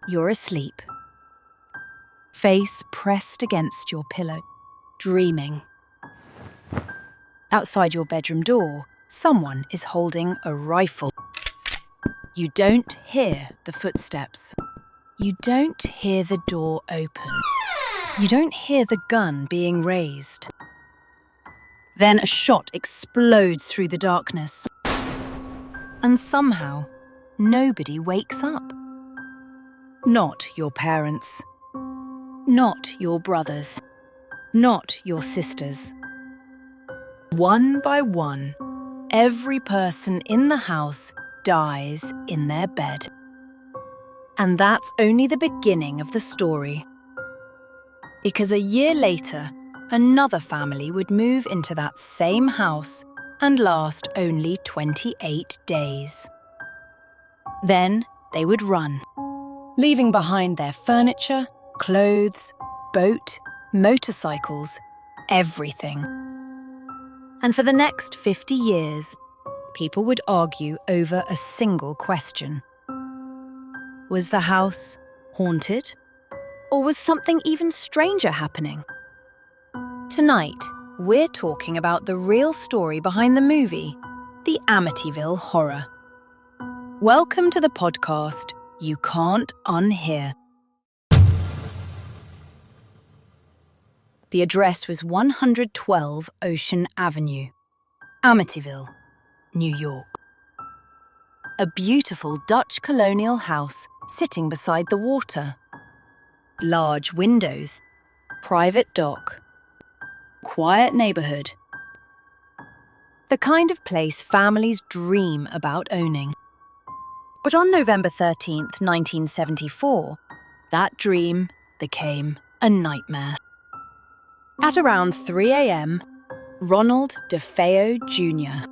you're asleep, face pressed against your pillow, dreaming. Outside your bedroom door, someone is holding a rifle. You don't hear the footsteps. You don't hear the door open. You don't hear the gun being raised. Then a shot explodes through the darkness. And somehow, nobody wakes up. Not your parents. Not your brothers. Not your sisters. One by one, every person in the house dies in their bed. And that's only the beginning of the story. Because a year later, another family would move into that same house and last only 28 days. Then they would run, leaving behind their furniture, clothes, boat, motorcycles, everything. And for the next 50 years, people would argue over a single question. Was the house haunted? Or was something even stranger happening? Tonight, we're talking about the real story behind the movie, the Amityville Horror. Welcome to the podcast, You Can't Unhear. The address was 112 Ocean Avenue, Amityville, New York. A beautiful Dutch colonial house sitting beside the water. Large windows, private dock, quiet neighborhood. The kind of place families dream about owning. But on November 13th, 1974, that dream became a nightmare. At around 3 a.m., Ronald DeFeo Jr.,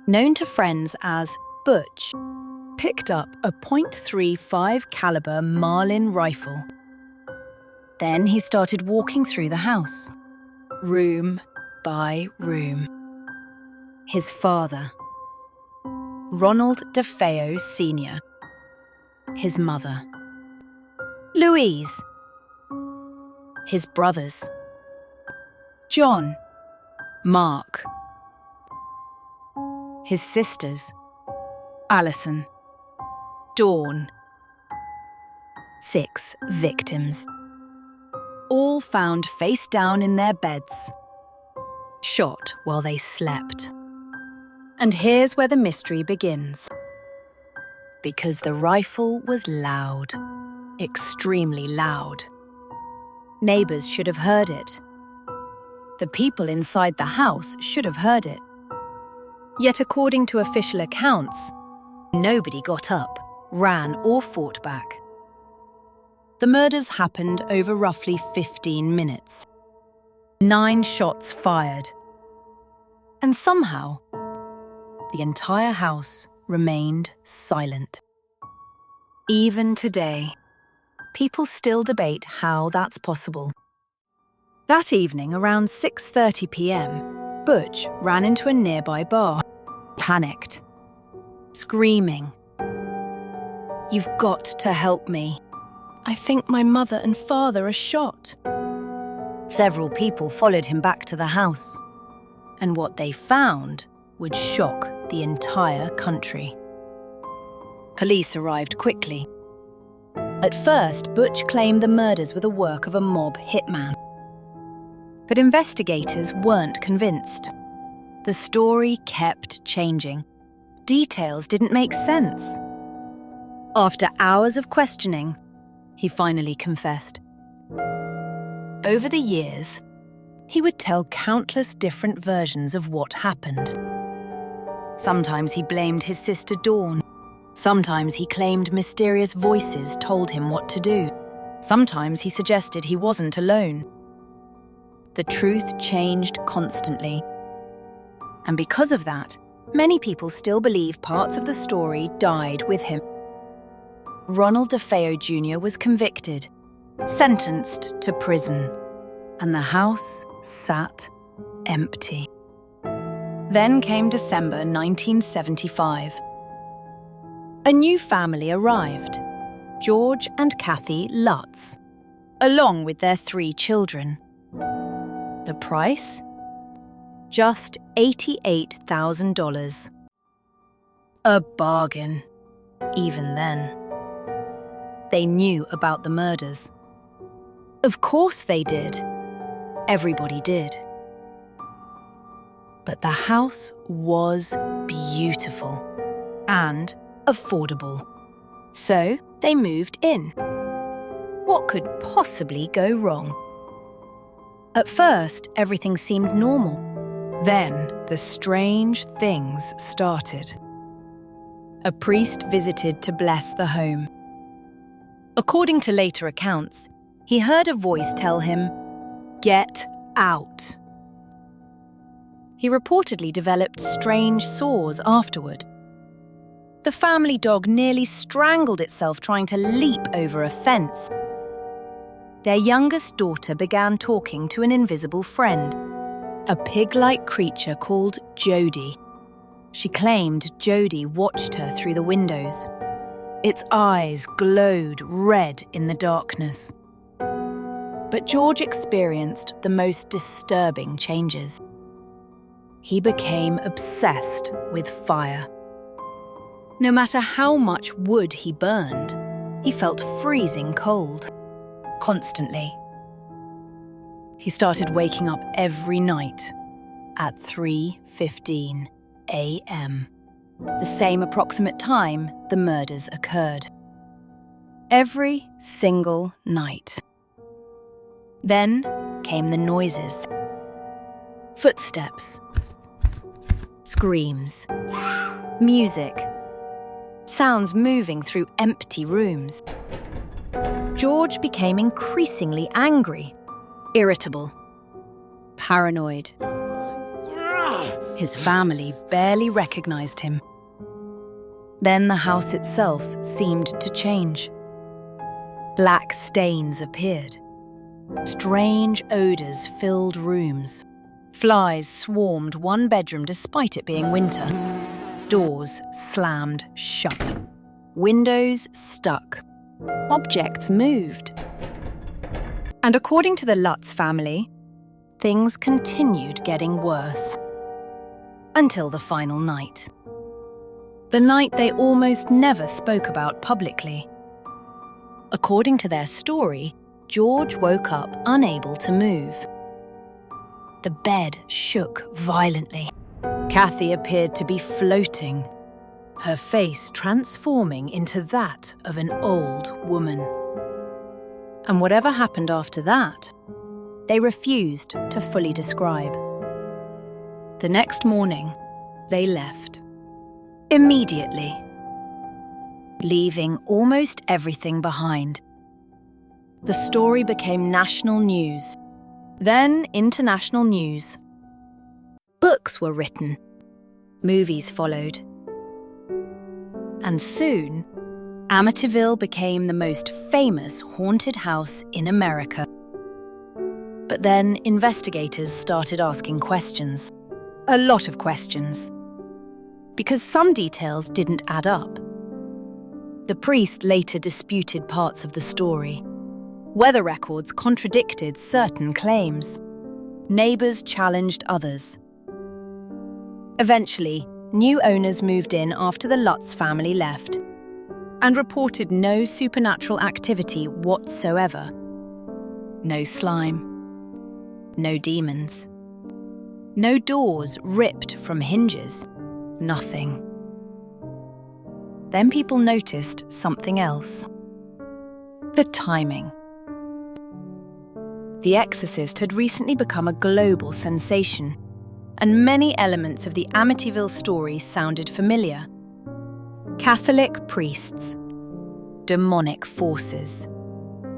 known to friends as Butch, picked up a .35 caliber Marlin rifle. Then he started walking through the house, room by room. His father, Ronald DeFeo Sr., his mother, Louise, his brothers, John, Mark, his sisters, Allison, Dawn. 6 victims. All found face down in their beds, shot while they slept. And here's where the mystery begins. Because the rifle was loud, extremely loud. Neighbors should have heard it. The people inside the house should have heard it. Yet according to official accounts, nobody got up, ran or fought back. The murders happened over roughly 15 minutes. 9 shots fired. And somehow, the entire house remained silent. Even today, people still debate how that's possible. That evening, around 6:30 p.m., Butch ran into a nearby bar, panicked, screaming, "You've got to help me. I think my mother and father are shot." Several people followed him back to the house, and what they found would shock the entire country. Police arrived quickly. At first, Butch claimed the murders were the work of a mob hitman. But investigators weren't convinced. The story kept changing. Details didn't make sense. After hours of questioning, he finally confessed. Over the years, he would tell countless different versions of what happened. Sometimes he blamed his sister Dawn. Sometimes he claimed mysterious voices told him what to do. Sometimes he suggested he wasn't alone. The truth changed constantly. And because of that, many people still believe parts of the story died with him. Ronald DeFeo Jr. was convicted, sentenced to prison, and the house sat empty. Then came December 1975. A new family arrived. George and Kathy Lutz, along with their 3 children. The price? Just $88,000. A bargain, even then. They knew about the murders. Of course they did. Everybody did. But the house was beautiful and affordable. So they moved in. What could possibly go wrong? At first, everything seemed normal. Then the strange things started. A priest visited to bless the home. According to later accounts, he heard a voice tell him, "Get out." He reportedly developed strange sores afterward. The family dog nearly strangled itself trying to leap over a fence. Their youngest daughter began talking to an invisible friend, a pig-like creature called Jody. She claimed Jody watched her through the windows. Its eyes glowed red in the darkness. But George experienced the most disturbing changes. He became obsessed with fire. No matter how much wood he burned, he felt freezing cold. Constantly. He started waking up every night at 3:15 a.m., the same approximate time the murders occurred. Every single night. Then came the noises. Footsteps. Screams. Music. Sounds moving through empty rooms. George became increasingly angry, irritable, paranoid. His family barely recognized him. Then the house itself seemed to change. Black stains appeared. Strange odors filled rooms. Flies swarmed one bedroom despite it being winter. Doors slammed shut. Windows stuck. Objects moved. And according to the Lutz family, things continued getting worse. Until the final night. The night they almost never spoke about publicly. According to their story, George woke up unable to move. The bed shook violently. Kathy appeared to be floating, her face transforming into that of an old woman. And whatever happened after that, they refused to fully describe. The next morning, they left. Immediately. Leaving almost everything behind. The story became national news, then international news. Books were written. Movies followed. And soon, Amityville became the most famous haunted house in America. But then investigators started asking questions. A lot of questions. Because some details didn't add up. The priest later disputed parts of the story. Weather records contradicted certain claims. Neighbors challenged others. Eventually, new owners moved in after the Lutz family left and reported no supernatural activity whatsoever. No slime. No demons. No doors ripped from hinges. Nothing. Then people noticed something else. The timing. The Exorcist had recently become a global sensation, and many elements of the Amityville story sounded familiar. Catholic priests, demonic forces,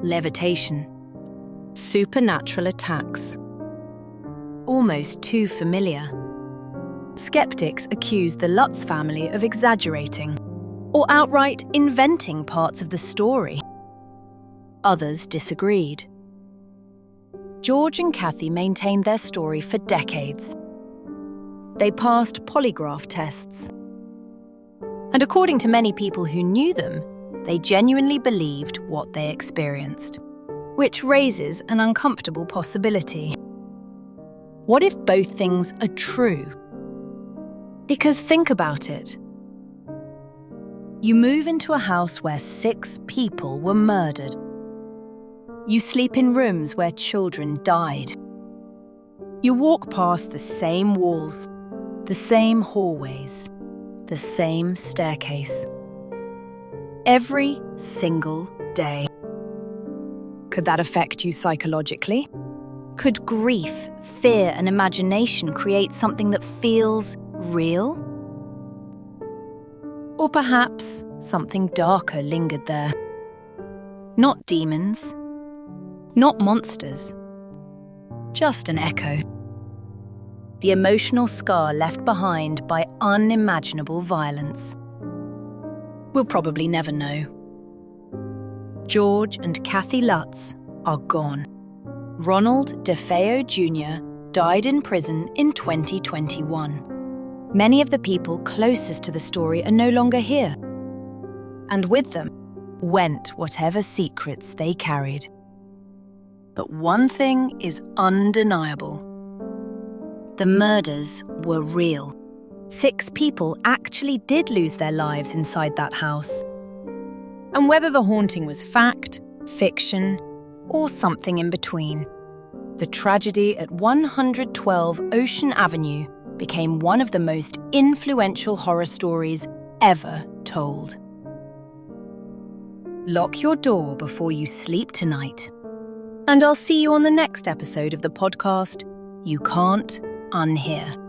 levitation, supernatural attacks. Almost too familiar. Skeptics accused the Lutz family of exaggerating or outright inventing parts of the story. Others disagreed. George and Kathy maintained their story for decades. They passed polygraph tests. And according to many people who knew them, they genuinely believed what they experienced. Which raises an uncomfortable possibility. What if both things are true? Because think about it. You move into a house where 6 people were murdered. You sleep in rooms where children died. You walk past the same walls, the same hallways, the same staircase. Every single day. Could that affect you psychologically? Could grief, fear, and imagination create something that feels real? Or perhaps something darker lingered there. Not demons, not monsters, just an echo. The emotional scar left behind by unimaginable violence. We'll probably never know. George and Kathy Lutz are gone. Ronald DeFeo Jr. died in prison in 2021. Many of the people closest to the story are no longer here. And with them went whatever secrets they carried. But one thing is undeniable. The murders were real. 6 people actually did lose their lives inside that house. And whether the haunting was fact, fiction, or something in between, the tragedy at 112 Ocean Avenue became one of the most influential horror stories ever told. Lock your door before you sleep tonight. And I'll see you on the next episode of the podcast, You Can't Unhear.